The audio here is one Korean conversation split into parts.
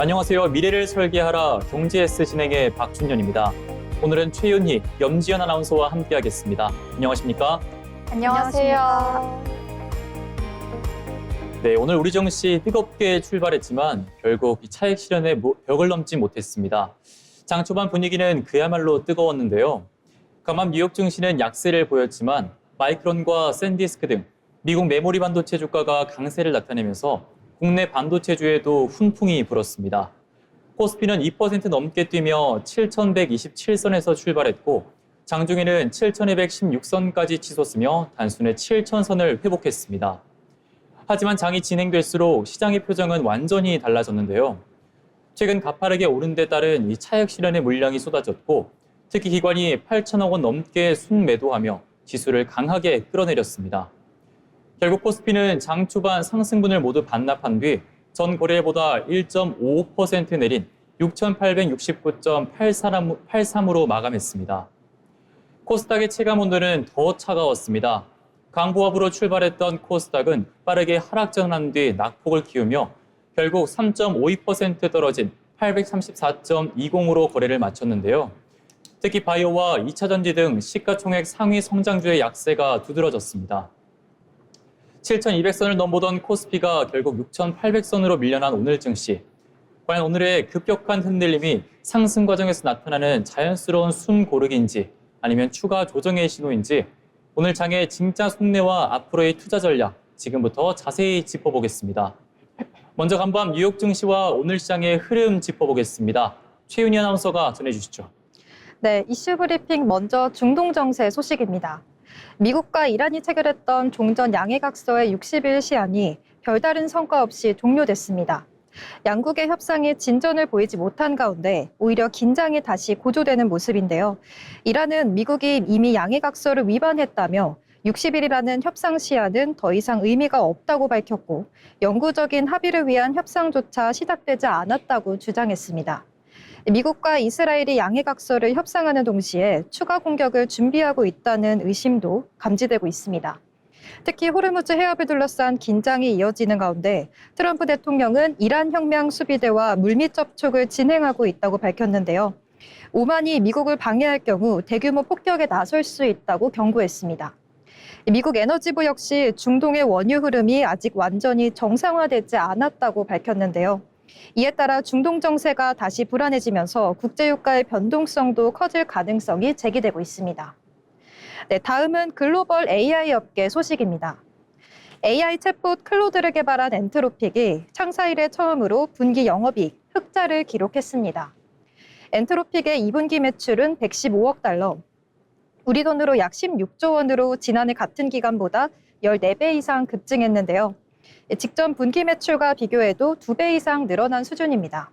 안녕하세요. 미래를 설계하라 경제S 진행의 박준현입니다. 오늘은 최윤희, 염지연 아나운서와 함께하겠습니다. 안녕하십니까? 안녕하세요. 네, 오늘 우리 증시 뜨겁게 출발했지만 결국 이 차익 실현의 벽을 넘지 못했습니다. 장 초반 분위기는 그야말로 뜨거웠는데요. 가만 뉴욕 증시는 약세를 보였지만 마이크론과 샌디스크 등 미국 메모리 반도체 주가가 강세를 나타내면서 국내 반도체주에도 훈풍이 불었습니다. 코스피는 2% 넘게 뛰며 7,127선에서 출발했고 장중에는 7,216선까지 치솟으며 단순에 7,000선을 회복했습니다. 하지만 장이 진행될수록 시장의 표정은 완전히 달라졌는데요. 최근 가파르게 오른 데 따른 이 차익 실현의 물량이 쏟아졌고 특히 기관이 8천억 원 넘게 순매도하며 지수를 강하게 끌어내렸습니다. 결국 코스피는 장 초반 상승분을 모두 반납한 뒤 전 거래일보다 1.55% 내린 6,869.83으로 마감했습니다. 코스닥의 체감 온도는 더 차가웠습니다. 강보합으로 출발했던 코스닥은 빠르게 하락 전환한 뒤 낙폭을 키우며 결국 3.52% 떨어진 834.20으로 거래를 마쳤는데요. 특히 바이오와 2차 전지 등 시가총액 상위 성장주의 약세가 두드러졌습니다. 7,200선을 넘보던 코스피가 결국 6,800선으로 밀려난 오늘 증시. 과연 오늘의 급격한 흔들림이 상승 과정에서 나타나는 자연스러운 숨고르기인지 아니면 추가 조정의 신호인지 오늘 장의 진짜 속내와 앞으로의 투자 전략 지금부터 자세히 짚어보겠습니다. 먼저 간밤 뉴욕 증시와 오늘 시장의 흐름 짚어보겠습니다. 최윤희 아나운서가 전해주시죠. 네, 이슈 브리핑 먼저 중동 정세 소식입니다. 미국과 이란이 체결했던 종전 양해각서의 60일 시한이 별다른 성과 없이 종료됐습니다. 양국의 협상이 진전을 보이지 못한 가운데 오히려 긴장이 다시 고조되는 모습인데요. 이란은 미국이 이미 양해각서를 위반했다며 60일이라는 협상 시한은 더 이상 의미가 없다고 밝혔고 영구적인 합의를 위한 협상조차 시작되지 않았다고 주장했습니다. 미국과 이스라엘이 양해각서를 협상하는 동시에 추가 공격을 준비하고 있다는 의심도 감지되고 있습니다. 특히 호르무즈 해협을 둘러싼 긴장이 이어지는 가운데 트럼프 대통령은 이란 혁명 수비대와 물밑 접촉을 진행하고 있다고 밝혔는데요. 오만이 미국을 방해할 경우 대규모 폭격에 나설 수 있다고 경고했습니다. 미국 에너지부 역시 중동의 원유 흐름이 아직 완전히 정상화되지 않았다고 밝혔는데요. 이에 따라 중동 정세가 다시 불안해지면서 국제유가의 변동성도 커질 가능성이 제기되고 있습니다. 네, 다음은 글로벌 AI 업계 소식입니다. AI 챗봇 클로드를 개발한 엔트로픽이 창사 이래 처음으로 분기 영업이익 흑자를 기록했습니다. 엔트로픽의 2분기 매출은 115억 달러, 우리 돈으로 약 16조 원으로 지난해 같은 기간보다 14배 이상 급증했는데요. 직전 분기 매출과 비교해도 2배 이상 늘어난 수준입니다.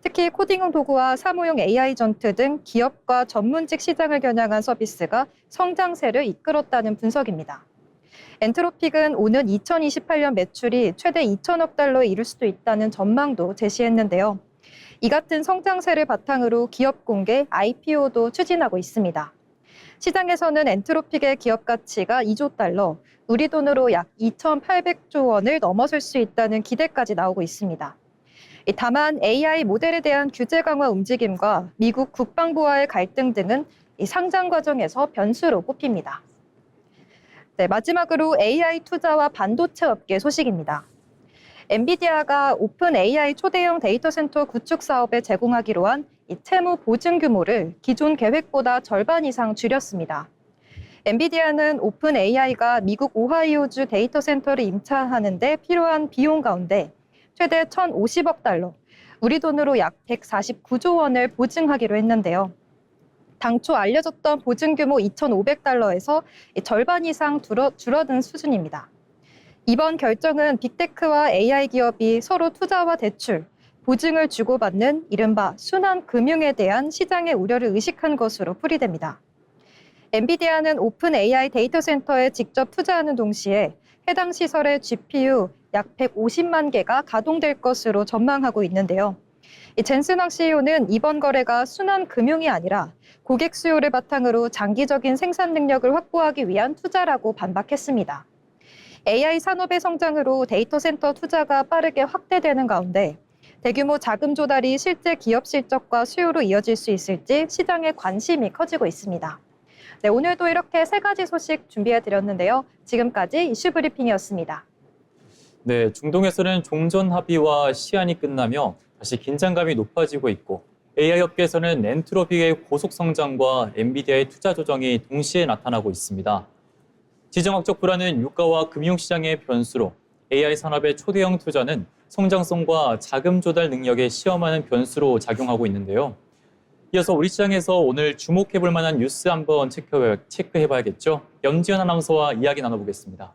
특히 코딩 도구와 사무용 AI 전투 등 기업과 전문직 시장을 겨냥한 서비스가 성장세를 이끌었다는 분석입니다. 엔트로픽은 오는 2028년 매출이 최대 2천억 달러에 이를 수도 있다는 전망도 제시했는데요. 이 같은 성장세를 바탕으로 기업 공개, IPO도 추진하고 있습니다. 시장에서는 엔트로픽의 기업 가치가 2조 달러, 우리 돈으로 약 2,800조 원을 넘어설 수 있다는 기대까지 나오고 있습니다. 다만 AI 모델에 대한 규제 강화 움직임과 미국 국방부와의 갈등 등은 상장 과정에서 변수로 꼽힙니다. 네, 마지막으로 AI 투자와 반도체 업계 소식입니다. 엔비디아가 오픈 AI 초대형 데이터 센터 구축 사업에 제공하기로 한 채무 보증 규모를 기존 계획보다 절반 이상 줄였습니다. 엔비디아는 오픈 AI가 미국 오하이오주 데이터 센터를 임차하는 데 필요한 비용 가운데 최대 1,050억 달러, 우리 돈으로 약 149조 원을 보증하기로 했는데요. 당초 알려졌던 보증 규모 2,500달러에서 절반 이상 줄어든 수준입니다. 이번 결정은 빅테크와 AI 기업이 서로 투자와 대출, 보증을 주고받는 이른바 순환 금융에 대한 시장의 우려를 의식한 것으로 풀이됩니다. 엔비디아는 오픈 AI 데이터 센터에 직접 투자하는 동시에 해당 시설의 GPU 약 150만 개가 가동될 것으로 전망하고 있는데요. 젠슨왕 CEO는 이번 거래가 순환 금융이 아니라 고객 수요를 바탕으로 장기적인 생산 능력을 확보하기 위한 투자라고 반박했습니다. AI 산업의 성장으로 데이터 센터 투자가 빠르게 확대되는 가운데 대규모 자금 조달이 실제 기업 실적과 수요로 이어질 수 있을지 시장의 관심이 커지고 있습니다. 네, 오늘도 이렇게 세 가지 소식 준비해드렸는데요. 지금까지 이슈 브리핑이었습니다. 네, 중동에서는 종전 합의와 시한이 끝나며 다시 긴장감이 높아지고 있고 AI 업계에서는 엔트로피의 고속 성장과 엔비디아의 투자 조정이 동시에 나타나고 있습니다. 지정학적 불안은 유가와 금융시장의 변수로 AI 산업의 초대형 투자는 성장성과 자금 조달 능력에 시험하는 변수로 작용하고 있는데요. 이어서 우리 시장에서 오늘 주목해볼 만한 뉴스 한번 체크해봐야겠죠. 염지연 아나운서와 이야기 나눠보겠습니다.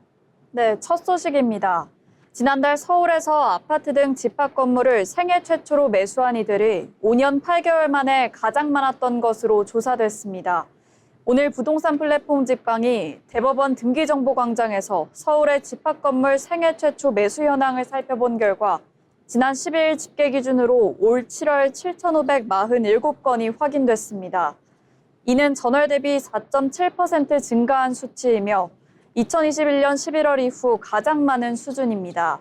네, 첫 소식입니다. 지난달 서울에서 아파트 등 집합 건물을 생애 최초로 매수한 이들이 5년 8개월 만에 가장 많았던 것으로 조사됐습니다. 오늘 부동산 플랫폼 직방이 대법원 등기정보광장에서 서울의 집합 건물 생애 최초 매수 현황을 살펴본 결과 지난 12일 집계 기준으로 올 7월 7,547건이 확인됐습니다. 이는 전월 대비 4.7% 증가한 수치이며 2021년 11월 이후 가장 많은 수준입니다.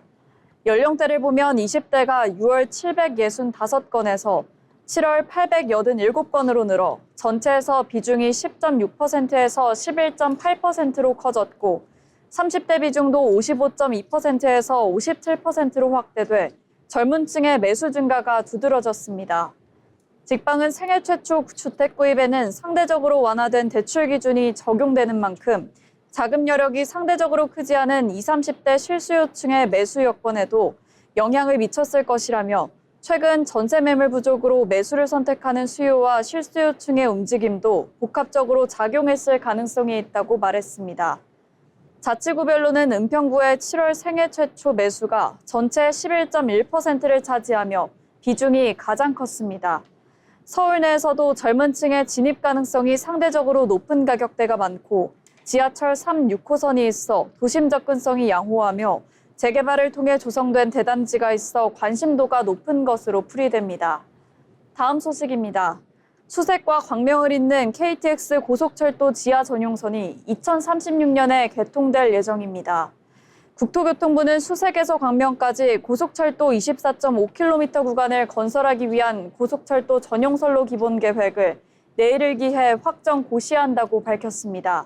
연령대를 보면 20대가 6월 765건에서 7월 887건으로 늘어 전체에서 비중이 10.6%에서 11.8%로 커졌고 30대 비중도 55.2%에서 57%로 확대돼 젊은 층의 매수 증가가 두드러졌습니다. 직방은 생애 최초 주택 구입에는 상대적으로 완화된 대출 기준이 적용되는 만큼 자금 여력이 상대적으로 크지 않은 20, 30대 실수요층의 매수 여건에도 영향을 미쳤을 것이라며 최근 전세 매물 부족으로 매수를 선택하는 수요와 실수요층의 움직임도 복합적으로 작용했을 가능성이 있다고 말했습니다. 자치구별로는 은평구의 7월 생애 최초 매수가 전체의 11.1%를 차지하며 비중이 가장 컸습니다. 서울 내에서도 젊은 층의 진입 가능성이 상대적으로 높은 가격대가 많고 지하철 3, 6호선이 있어 도심 접근성이 양호하며 재개발을 통해 조성된 대단지가 있어 관심도가 높은 것으로 풀이됩니다. 다음 소식입니다. 수색과 광명을 잇는 KTX 고속철도 지하 전용선이 2036년에 개통될 예정입니다. 국토교통부는 수색에서 광명까지 고속철도 24.5km 구간을 건설하기 위한 고속철도 전용선로 기본 계획을 내일을 기해 확정 고시한다고 밝혔습니다.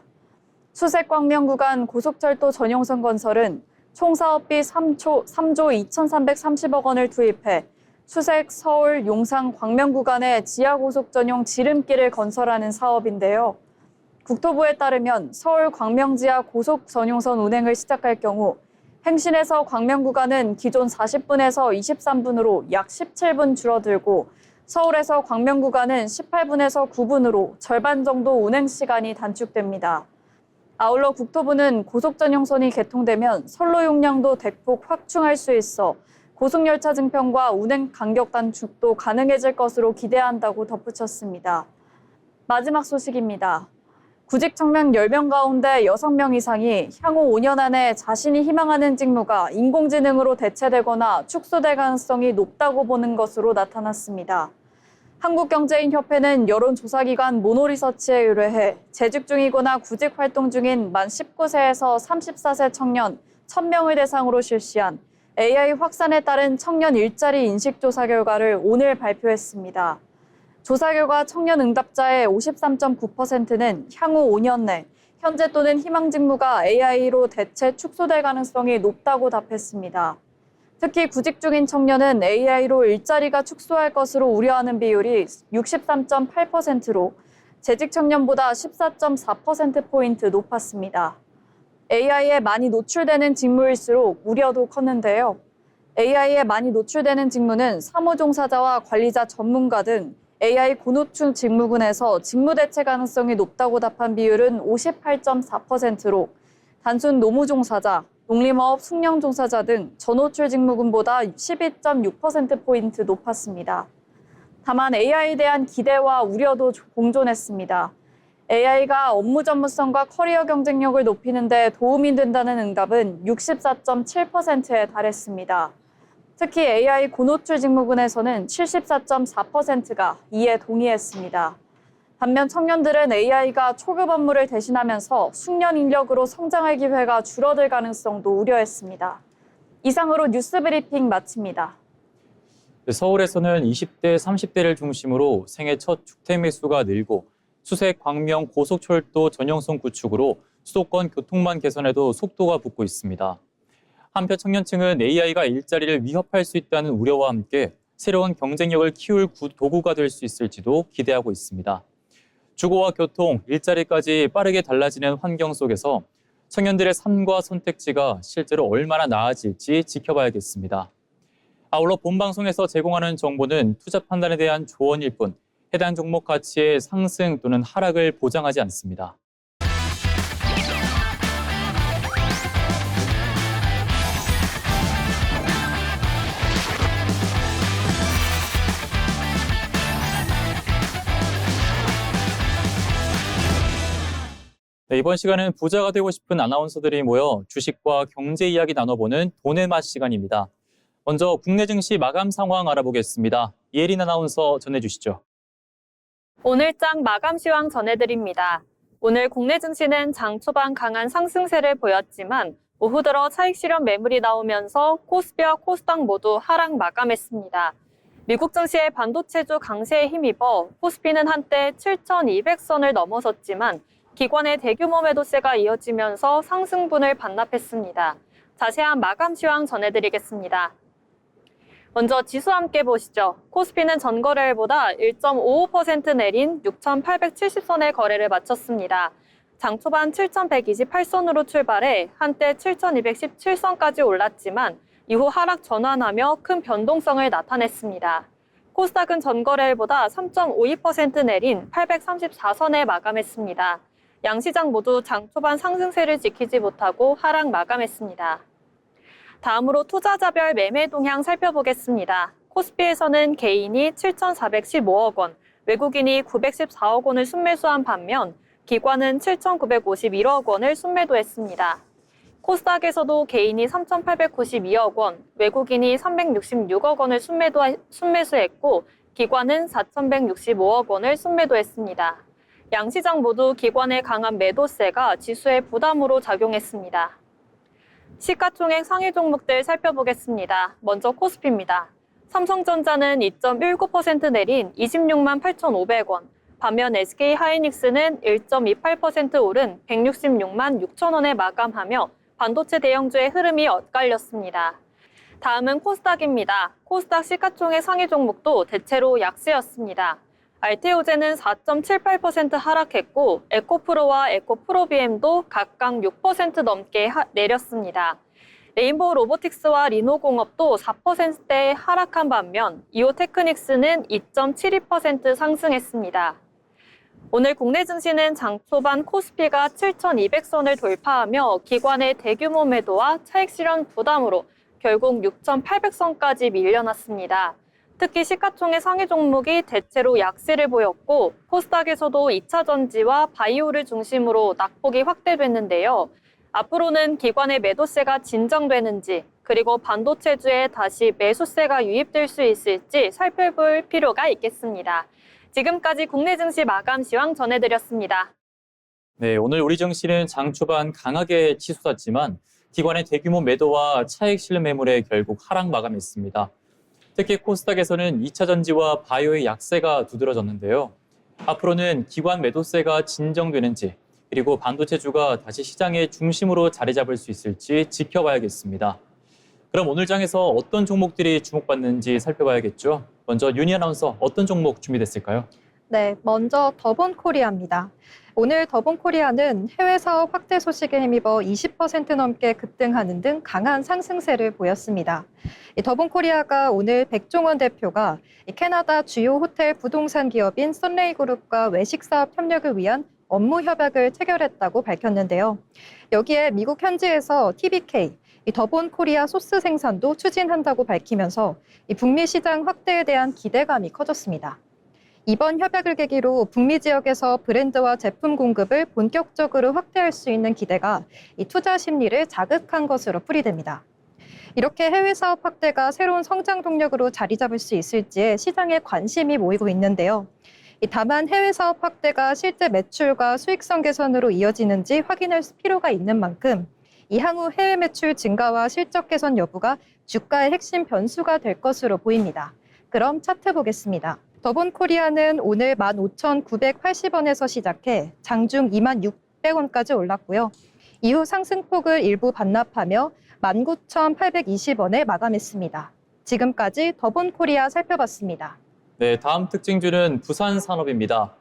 수색 광명 구간 고속철도 전용선 건설은 총 사업비 3조 2,330억 원을 투입해 수색 서울 용산 광명 구간의 지하 고속 전용 지름길을 건설하는 사업인데요. 국토부에 따르면 서울 광명 지하 고속 전용선 운행을 시작할 경우 행신에서 광명 구간은 기존 40분에서 23분으로 약 17분 줄어들고 서울에서 광명 구간은 18분에서 9분으로 절반 정도 운행 시간이 단축됩니다. 아울러 국토부는 고속 전용선이 개통되면 선로 용량도 대폭 확충할 수 있어 고속열차 증평과 운행 간격 단축도 가능해질 것으로 기대한다고 덧붙였습니다. 마지막 소식입니다. 구직 청년 10명 가운데 6명 이상이 향후 5년 안에 자신이 희망하는 직무가 인공지능으로 대체되거나 축소될 가능성이 높다고 보는 것으로 나타났습니다. 한국경제인협회는 여론조사기관 모노리서치에 의뢰해 재직 중이거나 구직 활동 중인 만 19세에서 34세 청년 1,000명을 대상으로 실시한 AI 확산에 따른 청년 일자리 인식조사 결과를 오늘 발표했습니다. 조사 결과 청년 응답자의 53.9%는 향후 5년 내 현재 또는 희망 직무가 AI로 대체 축소될 가능성이 높다고 답했습니다. 특히 구직 중인 청년은 AI로 일자리가 축소할 것으로 우려하는 비율이 63.8%로 재직 청년보다 14.4%포인트 높았습니다. AI에 많이 노출되는 직무일수록 우려도 컸는데요. AI에 많이 노출되는 직무는 사무 종사자와 관리자 전문가 등 AI 고노출 직무군에서 직무 대체 가능성이 높다고 답한 비율은 58.4%로 단순 노무 종사자, 농림어업 숙련 종사자 등 저노출 직무군보다 12.6%포인트 높았습니다. 다만 AI에 대한 기대와 우려도 공존했습니다. AI가 업무 전문성과 커리어 경쟁력을 높이는 데 도움이 된다는 응답은 64.7%에 달했습니다. 특히 AI 고노출 직무군에서는 74.4%가 이에 동의했습니다. 반면 청년들은 AI가 초급 업무를 대신하면서 숙련 인력으로 성장할 기회가 줄어들 가능성도 우려했습니다. 이상으로 뉴스 브리핑 마칩니다. 서울에서는 20대, 30대를 중심으로 생애 첫 주택 매수가 늘고 수색, 광명, 고속철도 전용선 구축으로 수도권 교통망 개선에도 속도가 붙고 있습니다. 한편 청년층은 AI가 일자리를 위협할 수 있다는 우려와 함께 새로운 경쟁력을 키울 도구가 될 수 있을지도 기대하고 있습니다. 주거와 교통, 일자리까지 빠르게 달라지는 환경 속에서 청년들의 삶과 선택지가 실제로 얼마나 나아질지 지켜봐야겠습니다. 아울러 본방송에서 제공하는 정보는 투자 판단에 대한 조언일 뿐 해당 종목 가치의 상승 또는 하락을 보장하지 않습니다. 네, 이번 시간은 부자가 되고 싶은 아나운서들이 모여 주식과 경제 이야기 나눠보는 돈의 맛 시간입니다. 먼저 국내 증시 마감 상황 알아보겠습니다. 이혜린 아나운서 전해주시죠. 오늘장 마감 시황 전해드립니다. 오늘 국내 증시는 장 초반 강한 상승세를 보였지만 오후 들어 차익 실현 매물이 나오면서 코스피와 코스닥 모두 하락 마감했습니다. 미국 증시의 반도체주 강세에 힘입어 코스피는 한때 7,200선을 넘어섰지만 기관의 대규모 매도세가 이어지면서 상승분을 반납했습니다. 자세한 마감 시황 전해드리겠습니다. 먼저 지수 함께 보시죠. 코스피는 전거래일보다 1.55% 내린 6,870선의 거래를 마쳤습니다. 장 초반 7,128선으로 출발해 한때 7,217선까지 올랐지만 이후 하락 전환하며 큰 변동성을 나타냈습니다. 코스닥은 전거래일보다 3.52% 내린 834선에 마감했습니다. 양시장 모두 장 초반 상승세를 지키지 못하고 하락 마감했습니다. 다음으로 투자자별 매매 동향 살펴보겠습니다. 코스피에서는 개인이 7,415억 원, 외국인이 914억 원을 순매수한 반면 기관은 7,951억 원을 순매도했습니다. 코스닥에서도 개인이 3,892억 원, 외국인이 366억 원을 순매수했고 기관은 4,165억 원을 순매도했습니다. 양시장 모두 기관의 강한 매도세가 지수의 부담으로 작용했습니다. 시가총액 상위 종목들 살펴보겠습니다. 먼저 코스피입니다. 삼성전자는 2.19% 내린 26만 8,500원, 반면 SK하이닉스는 1.28% 오른 166만 6천 원에 마감하며 반도체 대형주의 흐름이 엇갈렸습니다. 다음은 코스닥입니다. 코스닥 시가총액 상위 종목도 대체로 약세였습니다. 알테오제는 4.78% 하락했고 에코프로와 에코프로비엠도 각각 6% 넘게 내렸습니다. 레인보우 로보틱스와 리노공업도 4%대 하락한 반면 이오테크닉스는 2.72% 상승했습니다. 오늘 국내 증시는 장 초반 코스피가 7,200선을 돌파하며 기관의 대규모 매도와 차익 실현 부담으로 결국 6,800선까지 밀려났습니다. 특히 시가총액 상위 종목이 대체로 약세를 보였고 코스닥에서도 2차 전지와 바이오를 중심으로 낙폭이 확대됐는데요. 앞으로는 기관의 매도세가 진정되는지 그리고 반도체주에 다시 매수세가 유입될 수 있을지 살펴볼 필요가 있겠습니다. 지금까지 국내 증시 마감 시황 전해드렸습니다. 네, 오늘 우리 증시는 장 초반 강하게 치솟았지만 기관의 대규모 매도와 차익 실현 매물에 결국 하락 마감했습니다. 특히 코스닥에서는 2차 전지와 바이오의 약세가 두드러졌는데요. 앞으로는 기관 매도세가 진정되는지 그리고 반도체주가 다시 시장의 중심으로 자리 잡을 수 있을지 지켜봐야겠습니다. 그럼 오늘 장에서 어떤 종목들이 주목받는지 살펴봐야겠죠. 먼저 윤희 아나운서 어떤 종목 준비됐을까요? 네, 먼저 더본코리아입니다. 오늘 더본코리아는 해외 사업 확대 소식에 힘입어 20% 넘게 급등하는 등 강한 상승세를 보였습니다. 더본코리아가 오늘 백종원 대표가 캐나다 주요 호텔 부동산 기업인 선레이그룹과 외식사업 협력을 위한 업무 협약을 체결했다고 밝혔는데요. 여기에 미국 현지에서 TBK, 더본코리아 소스 생산도 추진한다고 밝히면서 북미 시장 확대에 대한 기대감이 커졌습니다. 이번 협약을 계기로 북미 지역에서 브랜드와 제품 공급을 본격적으로 확대할 수 있는 기대가 투자 심리를 자극한 것으로 풀이됩니다. 이렇게 해외 사업 확대가 새로운 성장 동력으로 자리 잡을 수 있을지에 시장에 관심이 모이고 있는데요. 다만 해외 사업 확대가 실제 매출과 수익성 개선으로 이어지는지 확인할 필요가 있는 만큼 향후 해외 매출 증가와 실적 개선 여부가 주가의 핵심 변수가 될 것으로 보입니다. 그럼 차트 보겠습니다. 더본코리아는 오늘 15,980원에서 시작해 장중 22,600원까지 올랐고요. 이후 상승폭을 일부 반납하며 19,820원에 마감했습니다. 지금까지 더본코리아 살펴봤습니다. 네, 다음 특징주는 부산산업입니다.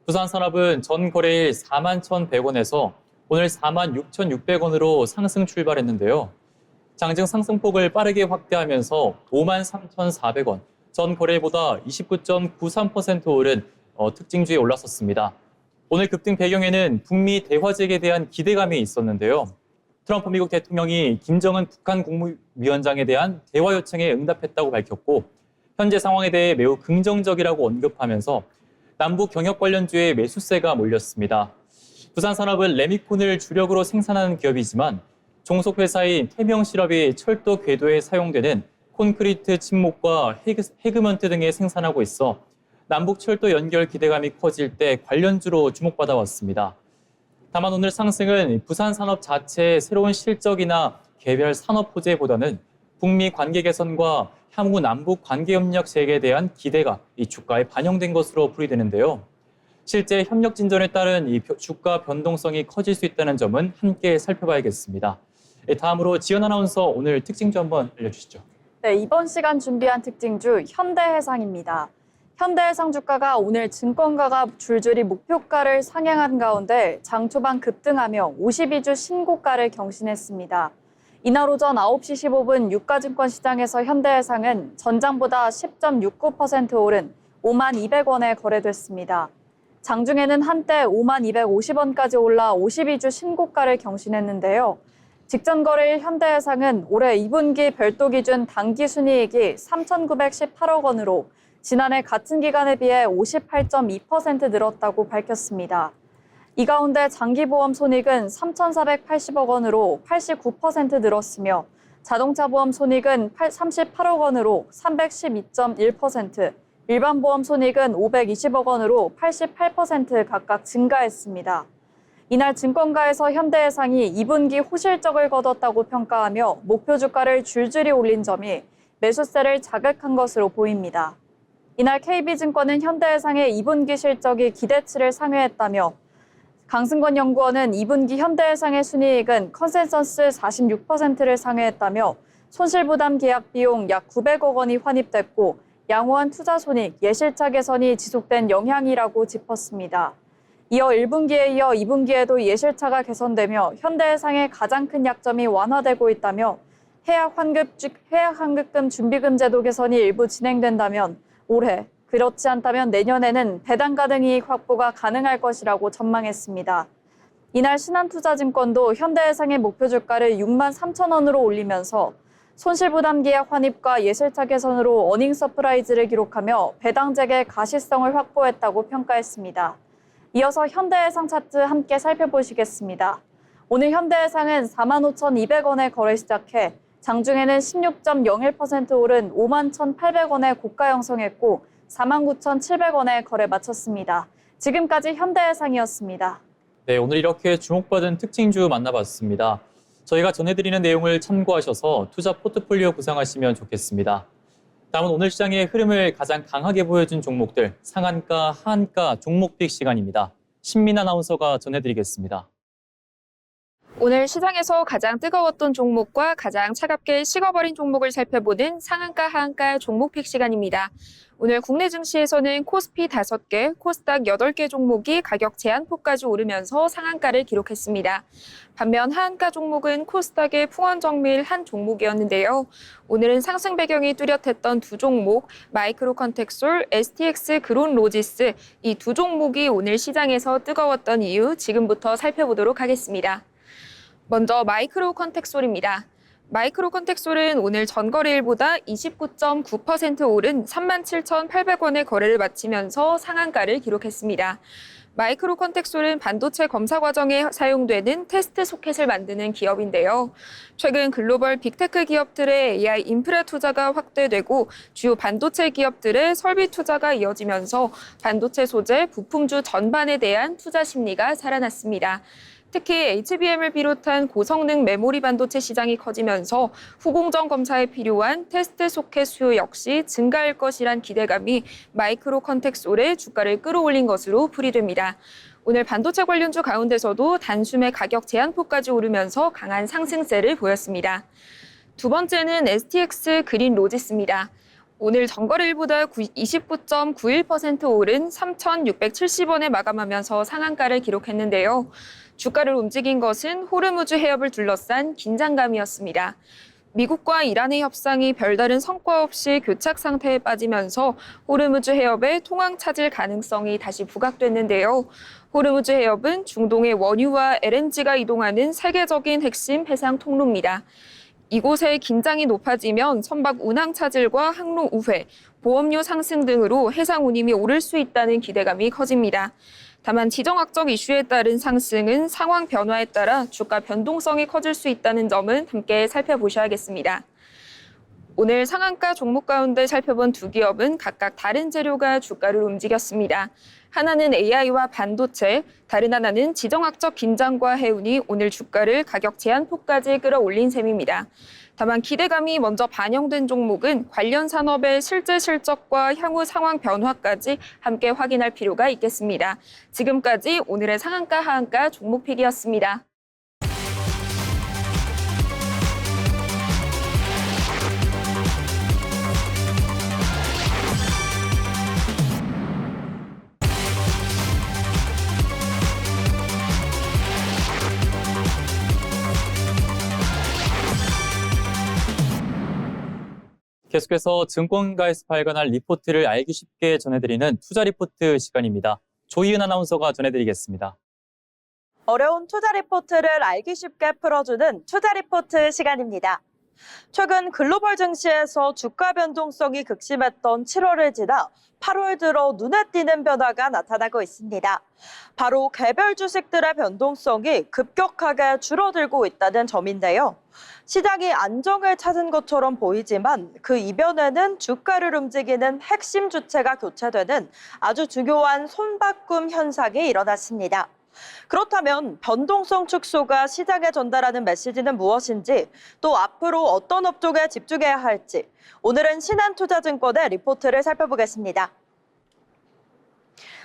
부산산업은 전 거래일 41,100원에서 오늘 46,600원으로 상승 출발했는데요. 장중 상승폭을 빠르게 확대하면서 53,400원, 전 거래일보다 29.93% 오른 특징주에 올랐었습니다. 오늘 급등 배경에는 북미 대화제에 대한 기대감이 있었는데요. 트럼프 미국 대통령이 김정은 북한 국무위원장에 대한 대화 요청에 응답했다고 밝혔고 현재 상황에 대해 매우 긍정적이라고 언급하면서 남북 경협 관련주에 매수세가 몰렸습니다. 부산산업은 레미콘을 주력으로 생산하는 기업이지만 종속회사인 태명실업이 철도 궤도에 사용되는 콘크리트 침목과 해그먼트 등에 생산하고 있어 남북 철도 연결 기대감이 커질 때 관련주로 주목받아 왔습니다. 다만 오늘 상승은 부산산업 자체의 새로운 실적이나 개별 산업 호재보다는 북미 관계 개선과 향후 남북 관계 협력 재개에 대한 기대가 이 주가에 반영된 것으로 풀이되는데요. 실제 협력 진전에 따른 이 주가 변동성이 커질 수 있다는 점은 함께 살펴봐야겠습니다. 다음으로 지연 아나운서 오늘 특징주 한번 알려주시죠. 네, 이번 시간 준비한 특징주 현대해상입니다. 현대해상 주가가 오늘 증권가가 줄줄이 목표가를 상향한 가운데 장 초반 급등하며 52주 신고가를 경신했습니다. 이날 오전 9시 15분 유가증권 시장에서 현대해상은 전장보다 10.69% 오른 52,200원에 거래됐습니다. 장중에는 한때 52,250원까지 올라 52주 신고가를 경신했는데요. 직전 거래일 현대해상은 올해 2분기 별도 기준 당기 순이익이 3,918억 원으로 지난해 같은 기간에 비해 58.2% 늘었다고 밝혔습니다. 이 가운데 장기보험 손익은 3,480억 원으로 89% 늘었으며 자동차보험 손익은 38억 원으로 312.1%, 일반보험 손익은 520억 원으로 88% 각각 증가했습니다. 이날 증권가에서 현대해상이 2분기 호실적을 거뒀다고 평가하며 목표 주가를 줄줄이 올린 점이 매수세를 자극한 것으로 보입니다. 이날 KB증권은 현대해상의 2분기 실적이 기대치를 상회했다며 강승권 연구원은 2분기 현대해상의 순이익은 컨센서스 46%를 상회했다며 손실부담 계약 비용 약 900억 원이 환입됐고 양호한 투자 손익, 예실차 개선이 지속된 영향이라고 짚었습니다. 이어 1분기에 이어 2분기에도 예실차가 개선되며 현대해상의 가장 큰 약점이 완화되고 있다며 해약 환급금 준비금 제도 개선이 일부 진행된다면 올해, 그렇지 않다면 내년에는 배당 가능 이익 확보가 가능할 것이라고 전망했습니다. 이날 신한투자증권도 현대해상의 목표 주가를 63,000원으로 올리면서 손실부담 계약 환입과 예실차 개선으로 어닝 서프라이즈를 기록하며 배당 재개 가시성을 확보했다고 평가했습니다. 이어서 현대해상 차트 함께 살펴보시겠습니다. 오늘 현대해상은 45,200원에 거래 시작해 장중에는 16.01% 오른 51,800원에 고가 형성했고 49,700원에 거래 마쳤습니다. 지금까지 현대해상이었습니다. 네, 오늘 이렇게 주목받은 특징주 만나봤습니다. 저희가 전해드리는 내용을 참고하셔서 투자 포트폴리오 구상하시면 좋겠습니다. 다음은 오늘 시장의 흐름을 가장 강하게 보여준 종목들 상한가, 하한가, 종목픽 시간입니다. 신민 아나운서가 전해드리겠습니다. 오늘 시장에서 가장 뜨거웠던 종목과 가장 차갑게 식어버린 종목을 살펴보는 상한가, 하한가 종목픽 시간입니다. 오늘 국내 증시에서는 코스피 5개, 코스닥 8개 종목이 가격 제한폭까지 오르면서 상한가를 기록했습니다. 반면 하한가 종목은 코스닥의 풍원정밀 한 종목이었는데요. 오늘은 상승 배경이 뚜렷했던 두 종목, 마이크로 컨텍솔, STX 그론 로지스 이 두 종목이 오늘 시장에서 뜨거웠던 이유 지금부터 살펴보도록 하겠습니다. 먼저 마이크로 컨텍솔입니다. 마이크로 컨텍솔은 오늘 전거래일보다 29.9% 오른 37,800원의 거래를 마치면서 상한가를 기록했습니다. 마이크로 컨텍솔은 반도체 검사 과정에 사용되는 테스트 소켓을 만드는 기업인데요. 최근 글로벌 빅테크 기업들의 AI 인프라 투자가 확대되고 주요 반도체 기업들의 설비 투자가 이어지면서 반도체 소재, 부품주 전반에 대한 투자 심리가 살아났습니다. 특히 HBM을 비롯한 고성능 메모리 반도체 시장이 커지면서 후공정 검사에 필요한 테스트 소켓 수요 역시 증가할 것이란 기대감이 마이크로 컨텍솔의 주가를 끌어올린 것으로 풀이됩니다. 오늘 반도체 관련주 가운데서도 단숨에 가격 제한폭까지 오르면서 강한 상승세를 보였습니다. 두 번째는 STX 그린 로지스입니다. 오늘 전거래일보다 29.91% 오른 3,670원에 마감하면서 상한가를 기록했는데요. 주가를 움직인 것은 호르무즈 해협을 둘러싼 긴장감이었습니다. 미국과 이란의 협상이 별다른 성과 없이 교착 상태에 빠지면서 호르무즈 해협의 통항 차질 가능성이 다시 부각됐는데요. 호르무즈 해협은 중동의 원유와 LNG가 이동하는 세계적인 핵심 해상 통로입니다. 이곳의 긴장이 높아지면 선박 운항 차질과 항로 우회, 보험료 상승 등으로 해상 운임이 오를 수 있다는 기대감이 커집니다. 다만 지정학적 이슈에 따른 상승은 상황 변화에 따라 주가 변동성이 커질 수 있다는 점은 함께 살펴보셔야겠습니다. 오늘 상한가 종목 가운데 살펴본 두 기업은 각각 다른 재료가 주가를 움직였습니다. 하나는 AI와 반도체, 다른 하나는 지정학적 긴장과 해운이 오늘 주가를 가격 제한폭까지 끌어올린 셈입니다. 다만 기대감이 먼저 반영된 종목은 관련 산업의 실제 실적과 향후 상황 변화까지 함께 확인할 필요가 있겠습니다. 지금까지 오늘의 상한가 하한가 종목픽이었습니다. 계속해서 증권가에서 발간한 리포트를 알기 쉽게 전해드리는 투자 리포트 시간입니다. 조희은 아나운서가 전해드리겠습니다. 어려운 투자 리포트를 알기 쉽게 풀어주는 투자 리포트 시간입니다. 최근 글로벌 증시에서 주가 변동성이 극심했던 7월을 지나 8월 들어 눈에 띄는 변화가 나타나고 있습니다. 바로 개별 주식들의 변동성이 급격하게 줄어들고 있다는 점인데요. 시장이 안정을 찾은 것처럼 보이지만 그 이변에는 주가를 움직이는 핵심 주체가 교체되는 아주 중요한 손바꿈 현상이 일어났습니다. 그렇다면 변동성 축소가 시장에 전달하는 메시지는 무엇인지, 또 앞으로 어떤 업종에 집중해야 할지 오늘은 신한투자증권의 리포트를 살펴보겠습니다.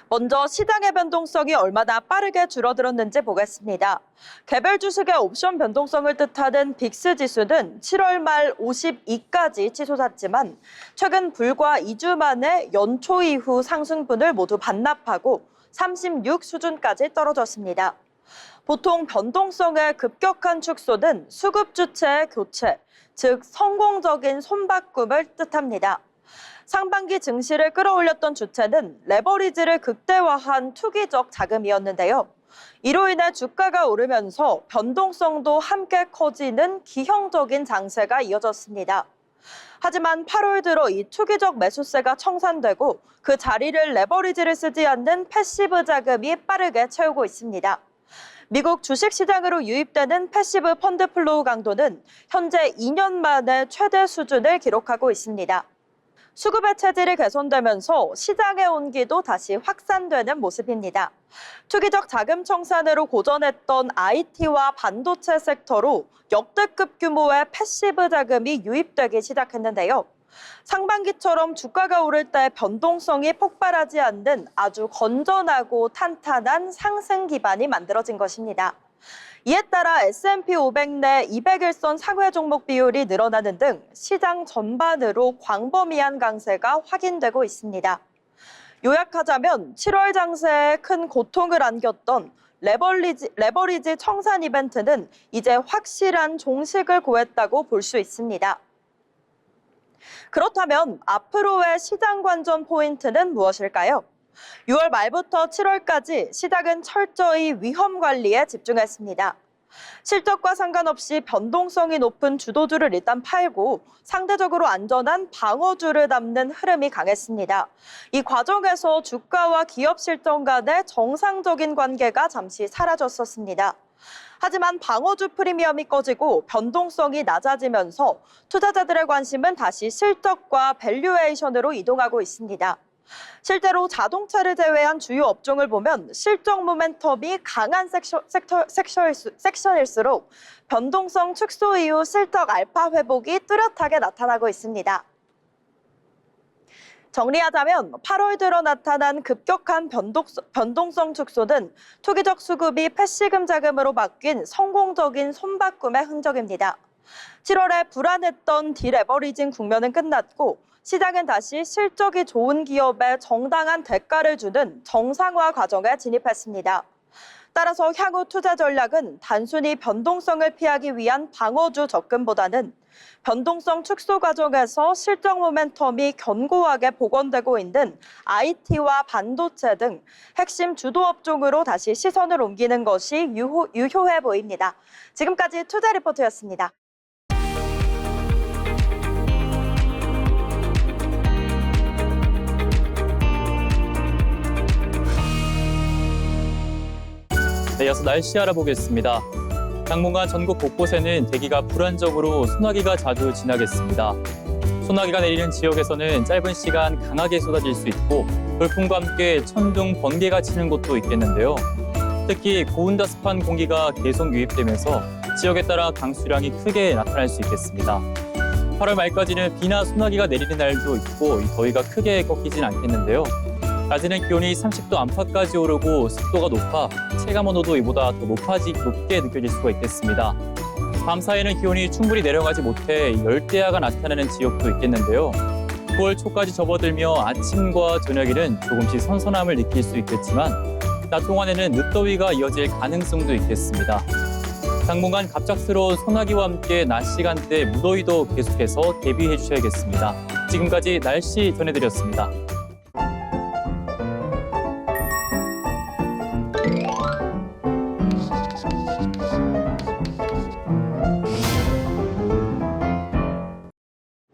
먼저 시장의 변동성이 얼마나 빠르게 줄어들었는지 보겠습니다. 개별 주식의 옵션 변동성을 뜻하는 빅스 지수는 7월 말 52까지 치솟았지만 최근 불과 2주 만에 연초 이후 상승분을 모두 반납하고 36 수준까지 떨어졌습니다. 보통 변동성의 급격한 축소는 수급 주체의 교체, 즉 성공적인 손바꿈을 뜻합니다. 상반기 증시를 끌어올렸던 주체는 레버리지를 극대화한 투기적 자금이었는데요. 이로 인해 주가가 오르면서 변동성도 함께 커지는 기형적인 장세가 이어졌습니다. 하지만 8월 들어 이 투기적 매수세가 청산되고 그 자리를 레버리지를 쓰지 않는 패시브 자금이 빠르게 채우고 있습니다. 미국 주식시장으로 유입되는 패시브 펀드 플로우 강도는 현재 2년 만에 최대 수준을 기록하고 있습니다. 수급의 체질이 개선되면서 시장의 온기도 다시 확산되는 모습입니다. 투기적 자금 청산으로 고전했던 IT와 반도체 섹터로 역대급 규모의 패시브 자금이 유입되기 시작했는데요. 상반기처럼 주가가 오를 때 변동성이 폭발하지 않는 아주 건전하고 탄탄한 상승 기반이 만들어진 것입니다. 이에 따라 S&P 500 내 200일선 상회 종목 비율이 늘어나는 등 시장 전반으로 광범위한 강세가 확인되고 있습니다. 요약하자면 7월 장세에 큰 고통을 안겼던 레버리지 청산 이벤트는 이제 확실한 종식을 고했다고 볼 수 있습니다. 그렇다면 앞으로의 시장 관전 포인트는 무엇일까요? 6월 말부터 7월까지 시장은 철저히 위험 관리에 집중했습니다. 실적과 상관없이 변동성이 높은 주도주를 일단 팔고 상대적으로 안전한 방어주를 담는 흐름이 강했습니다. 이 과정에서 주가와 기업 실적 간의 정상적인 관계가 잠시 사라졌었습니다. 하지만 방어주 프리미엄이 꺼지고 변동성이 낮아지면서 투자자들의 관심은 다시 실적과 밸류에이션으로 이동하고 있습니다. 실제로 자동차를 제외한 주요 업종을 보면 실적 모멘텀이 강한 섹션일수록 변동성 축소 이후 실적 알파 회복이 뚜렷하게 나타나고 있습니다. 정리하자면 8월 들어 나타난 급격한 변동성 축소는 투기적 수급이 패시금 자금으로 바뀐 성공적인 손바꿈의 흔적입니다. 7월에 불안했던 디레버리징 국면은 끝났고 시장은 다시 실적이 좋은 기업에 정당한 대가를 주는 정상화 과정에 진입했습니다. 따라서 향후 투자 전략은 단순히 변동성을 피하기 위한 방어주 접근보다는 변동성 축소 과정에서 실적 모멘텀이 견고하게 복원되고 있는 IT와 반도체 등 핵심 주도 업종으로 다시 시선을 옮기는 것이 유효해 보입니다. 지금까지 투자 리포트였습니다. 네, 이어서 날씨 알아보겠습니다. 당분간 전국 곳곳에는 대기가 불안정으로 소나기가 자주 지나겠습니다. 소나기가 내리는 지역에서는 짧은 시간 강하게 쏟아질 수 있고 돌풍과 함께 천둥, 번개가 치는 곳도 있겠는데요. 특히 고온다 습한 공기가 계속 유입되면서 지역에 따라 강수량이 크게 나타날 수 있겠습니다. 8월 말까지는 비나 소나기가 내리는 날도 있고 이 더위가 크게 꺾이진 않겠는데요. 낮에는 기온이 30도 안팎까지 오르고 습도가 높아 체감온도도 이보다 더 높게 느껴질 수가 있겠습니다. 밤 사이에는 기온이 충분히 내려가지 못해 열대야가 나타나는 지역도 있겠는데요. 9월 초까지 접어들며 아침과 저녁에는 조금씩 선선함을 느낄 수 있겠지만 낮 동안에는 늦더위가 이어질 가능성도 있겠습니다. 당분간 갑작스러운 소나기와 함께 낮 시간대 무더위도 계속해서 대비해 주셔야겠습니다. 지금까지 날씨 전해드렸습니다.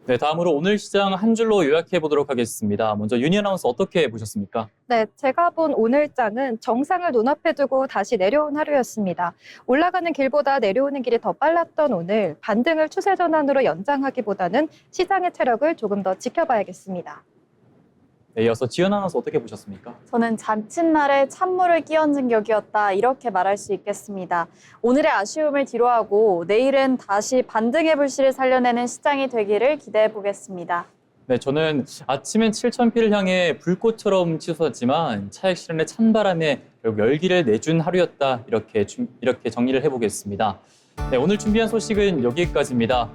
네, 다음으로 오늘 시장 한 줄로 요약해 보도록 하겠습니다. 먼저 윤희 아나운서 어떻게 보셨습니까? 네, 제가 본 오늘장은 정상을 눈앞에 두고 다시 내려온 하루였습니다. 올라가는 길보다 내려오는 길이 더 빨랐던 오늘, 반등을 추세 전환으로 연장하기보다는 시장의 체력을 조금 더 지켜봐야겠습니다. 네, 이어서 지연 아나운서 어떻게 보셨습니까? 저는 잔칫날에 찬물을 끼얹은 격이었다 이렇게 말할 수 있겠습니다. 오늘의 아쉬움을 뒤로하고 내일은 다시 반등의 불씨를 살려내는 시장이 되기를 기대해 보겠습니다. 네, 저는 아침엔 7,000피를 향해 불꽃처럼 치솟았지만 차익 실현의 찬바람에 결국 열기를 내준 하루였다 이렇게 정리를 해보겠습니다. 네, 오늘 준비한 소식은 여기까지입니다.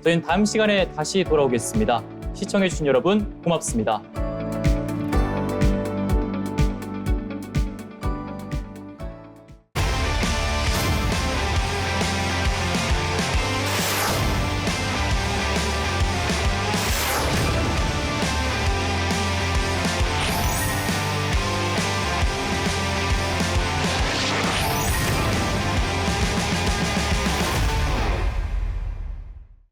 저희는 다음 시간에 다시 돌아오겠습니다. 시청해주신 여러분 고맙습니다.